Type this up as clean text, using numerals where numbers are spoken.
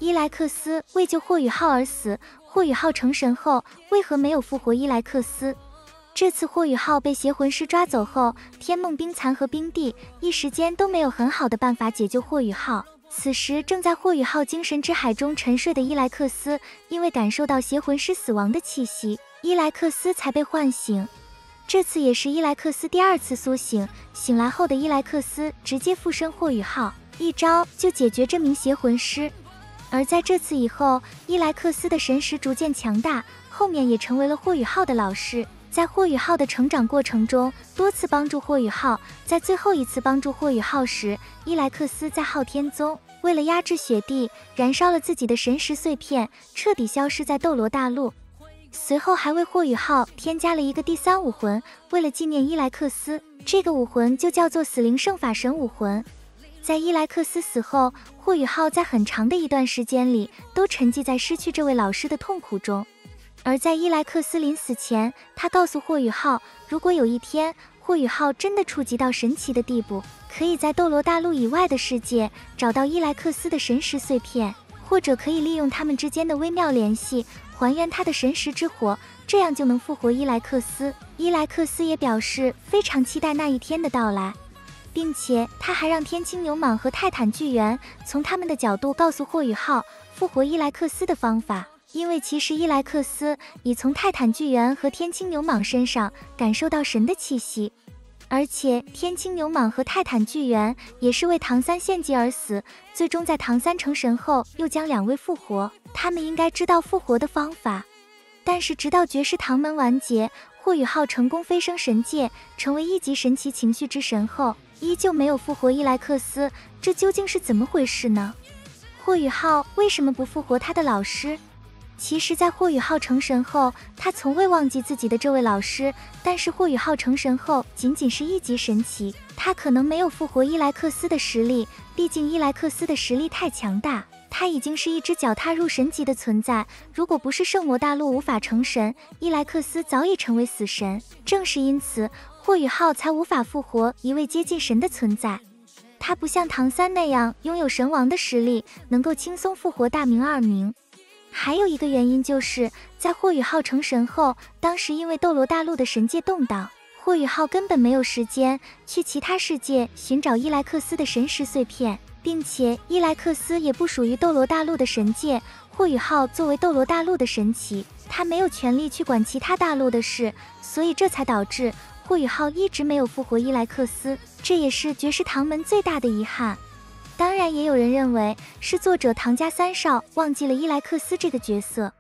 伊莱克斯为救霍雨浩而死，霍雨浩成神后为何没有复活伊莱克斯？这次霍雨浩被邪魂师抓走后，天梦冰蚕和冰帝一时间都没有很好的办法解救霍雨浩。此时正在霍雨浩精神之海中沉睡的伊莱克斯，因为感受到邪魂师死亡的气息，伊莱克斯才被唤醒。这次也是伊莱克斯第二次苏醒，醒来后的伊莱克斯直接附身霍雨浩，一招就解决这名邪魂师。而在这次以后，伊莱克斯的神识逐渐强大，后面也成为了霍雨浩的老师。在霍雨浩的成长过程中，多次帮助霍雨浩。在最后一次帮助霍雨浩时，伊莱克斯在昊天宗为了压制雪帝，燃烧了自己的神识碎片，彻底消失在斗罗大陆。随后还为霍雨浩添加了一个第三武魂，为了纪念伊莱克斯，这个武魂就叫做死灵圣法神武魂。在伊莱克斯死后，霍雨浩在很长的一段时间里都沉寂在失去这位老师的痛苦中。而在伊莱克斯临死前，他告诉霍雨浩，如果有一天霍雨浩真的触及到神奇的地步，可以在斗罗大陆以外的世界找到伊莱克斯的神识碎片，或者可以利用他们之间的微妙联系，还原他的神识之火，这样就能复活伊莱克斯。伊莱克斯也表示非常期待那一天的到来，并且他还让天青牛蟒和泰坦巨猿从他们的角度告诉霍雨浩复活伊莱克斯的方法。因为其实伊莱克斯已从泰坦巨猿和天青牛蟒身上感受到神的气息，而且天青牛蟒和泰坦巨猿也是为唐三献祭而死，最终在唐三成神后又将两位复活，他们应该知道复活的方法。但是直到绝世唐门完结，霍雨浩成功飞升神界，成为一级神奇情绪之神后，依旧没有复活伊莱克斯，这究竟是怎么回事呢？霍雨浩为什么不复活他的老师？其实在霍雨浩成神后，他从未忘记自己的这位老师，但是霍雨浩成神后仅仅是一级神奇，他可能没有复活伊莱克斯的实力，毕竟伊莱克斯的实力太强大，他已经是一只脚踏入神级的存在，如果不是圣魔大陆无法成神，伊莱克斯早已成为死神。正是因此，霍雨浩才无法复活一位接近神的存在。他不像唐三那样拥有神王的实力，能够轻松复活大明二明。还有一个原因就是在霍雨浩成神后，当时因为斗罗大陆的神界动荡，霍雨浩根本没有时间去其他世界寻找伊莱克斯的神识碎片，并且伊莱克斯也不属于斗罗大陆的神界，霍雨浩作为斗罗大陆的神祇，他没有权利去管其他大陆的事，所以这才导致霍雨浩一直没有复活伊莱克斯，这也是绝世唐门最大的遗憾。当然也有人认为是作者唐家三少忘记了伊莱克斯这个角色。